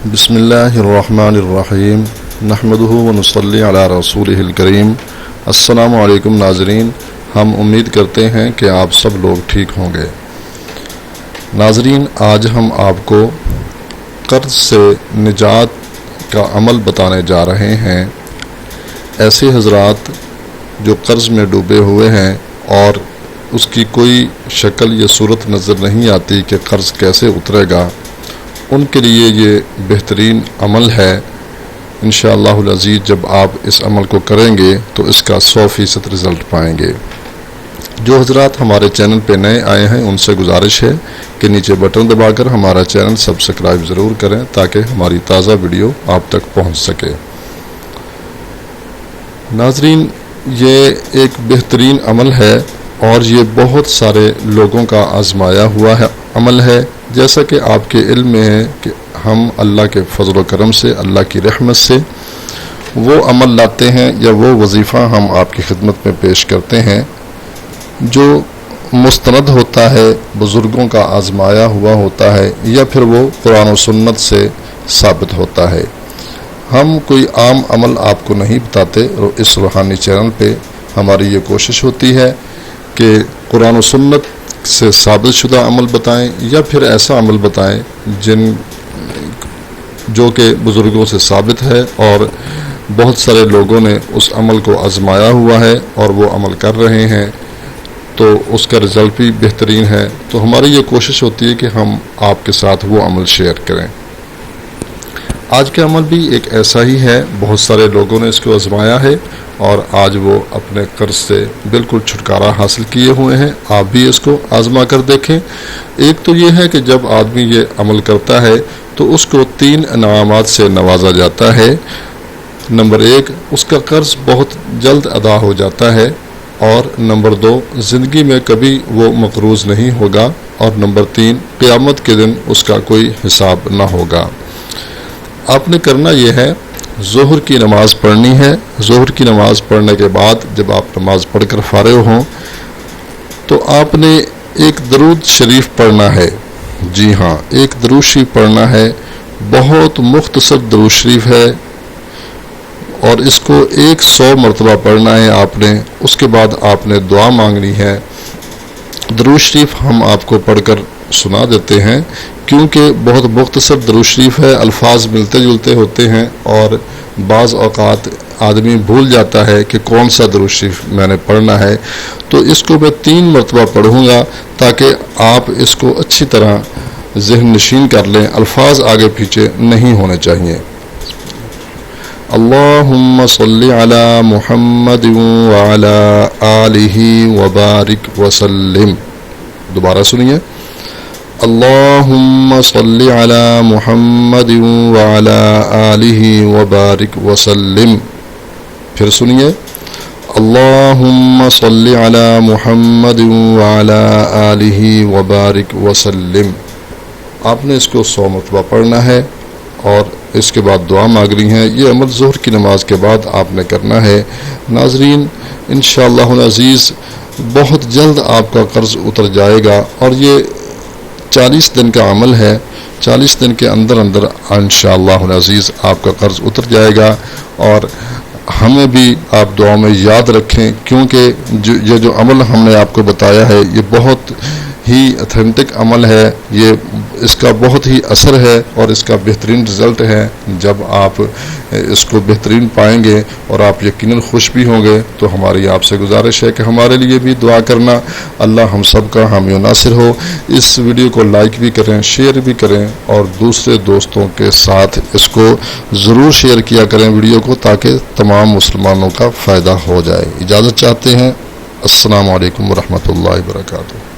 بسم اللہ الرحمن الرحیم نحمدہ ونصلی علی رسولہ الکریم۔ السلام علیکم ناظرین، ہم امید کرتے ہیں کہ آپ سب لوگ ٹھیک ہوں گے۔ ناظرین، آج ہم آپ کو قرض سے نجات کا عمل بتانے جا رہے ہیں۔ ایسے حضرات جو قرض میں ڈوبے ہوئے ہیں اور اس کی کوئی شکل یا صورت نظر نہیں آتی کہ قرض کیسے اترے گا، ان کے لیے یہ بہترین عمل ہے۔ انشاءاللہ العزیز جب آپ اس عمل کو کریں گے تو اس کا 100% رزلٹ پائیں گے۔ جو حضرات ہمارے چینل پہ نئے آئے ہیں ان سے گزارش ہے کہ نیچے بٹن دبا کر ہمارا چینل سبسکرائب ضرور کریں تاکہ ہماری تازہ ویڈیو آپ تک پہنچ سکے۔ ناظرین، یہ ایک بہترین عمل ہے اور یہ بہت سارے لوگوں کا آزمایا ہوا عمل ہے۔ جیسا کہ آپ کے علم میں ہے کہ ہم اللہ کے فضل و کرم سے، اللہ کی رحمت سے وہ عمل لاتے ہیں یا وہ وظیفہ ہم آپ کی خدمت میں پیش کرتے ہیں جو مستند ہوتا ہے، بزرگوں کا آزمایا ہوا ہوتا ہے، یا پھر وہ قرآن و سنت سے ثابت ہوتا ہے۔ ہم کوئی عام عمل آپ کو نہیں بتاتے۔ اس روحانی چینل پہ ہماری یہ کوشش ہوتی ہے کہ قرآن و سنت سے ثابت شدہ عمل بتائیں یا پھر ایسا عمل بتائیں جو کہ بزرگوں سے ثابت ہے اور بہت سارے لوگوں نے اس عمل کو آزمایا ہوا ہے اور وہ عمل کر رہے ہیں، تو اس کا رزلٹ بھی بہترین ہے۔ تو ہماری یہ کوشش ہوتی ہے کہ ہم آپ کے ساتھ وہ عمل شیئر کریں۔ آج کا عمل بھی ایک ایسا ہی ہے، بہت سارے لوگوں نے اس کو آزمایا ہے اور آج وہ اپنے قرض سے بالکل چھٹکارا حاصل کیے ہوئے ہیں۔ آپ بھی اس کو آزما کر دیکھیں۔ ایک تو یہ ہے کہ جب آدمی یہ عمل کرتا ہے تو اس کو 3 انعامات سے نوازا جاتا ہے۔ نمبر 1، اس کا قرض بہت جلد ادا ہو جاتا ہے، اور نمبر 2، زندگی میں کبھی وہ مقروض نہیں ہوگا، اور نمبر 3، قیامت کے دن اس کا کوئی حساب نہ ہوگا۔ آپ نے کرنا یہ ہے، ظہر کی نماز پڑھنی ہے۔ ظہر کی نماز پڑھنے کے بعد جب آپ نماز پڑھ کر فارغ ہوں تو آپ نے ایک درود شریف پڑھنا ہے۔ جی ہاں، ایک درود شریف پڑھنا ہے، بہت مختصر درود شریف ہے، اور اس کو 100 مرتبہ پڑھنا ہے آپ نے۔ اس کے بعد آپ نے دعا مانگنی ہے۔ درود شریف ہم آپ کو پڑھ کر سنا دیتے ہیں کیونکہ بہت مختصر درود شریف ہے، الفاظ ملتے جلتے ہوتے ہیں اور بعض اوقات آدمی بھول جاتا ہے کہ کون سا درود شریف میں نے پڑھنا ہے۔ تو اس کو میں 3 مرتبہ پڑھوں گا تاکہ آپ اس کو اچھی طرح ذہن نشین کر لیں، الفاظ آگے پیچھے نہیں ہونے چاہیے۔ اللہم صلی علی محمد وعلی آلہ وبارک وسلم۔ دوبارہ سنیے، اللہم صلی علی محمد وعلی آلہ وبارک وسلم۔ پھر سنیے، اللہم صلی علی محمد وعلی آلہ وبارک وسلم۔ آپ نے اس کو 100 مرتبہ پڑھنا ہے اور اس کے بعد دعا مانگنی ہے۔ یہ عمل ظہر کی نماز کے بعد آپ نے کرنا ہے۔ ناظرین، انشاءاللہ العزیز بہت جلد آپ کا قرض اتر جائے گا، اور یہ 40 دن کا عمل ہے۔ 40 دن کے اندر انشاءاللہ العزیز آپ کا قرض اتر جائے گا، اور ہمیں بھی آپ دعا میں یاد رکھیں کیونکہ یہ جو عمل ہم نے آپ کو بتایا ہے یہ بہت ہی اتھینٹک عمل ہے، اس کا بہت ہی اثر ہے اور اس کا بہترین رزلٹ ہے۔ جب آپ اس کو بہترین پائیں گے اور آپ یقیناً خوش بھی ہوں گے، تو ہماری آپ سے گزارش ہے کہ ہمارے لیے بھی دعا کرنا۔ اللہ ہم سب کا حامی و ناصر ہو۔ اس ویڈیو کو لائک بھی کریں، شیئر بھی کریں، اور دوسرے دوستوں کے ساتھ اس کو ضرور شیئر کیا کریں ویڈیو کو، تاکہ تمام مسلمانوں کا فائدہ ہو جائے۔ اجازت چاہتے ہیں۔ السلام علیکم ورحمۃ اللہ وبرکاتہ۔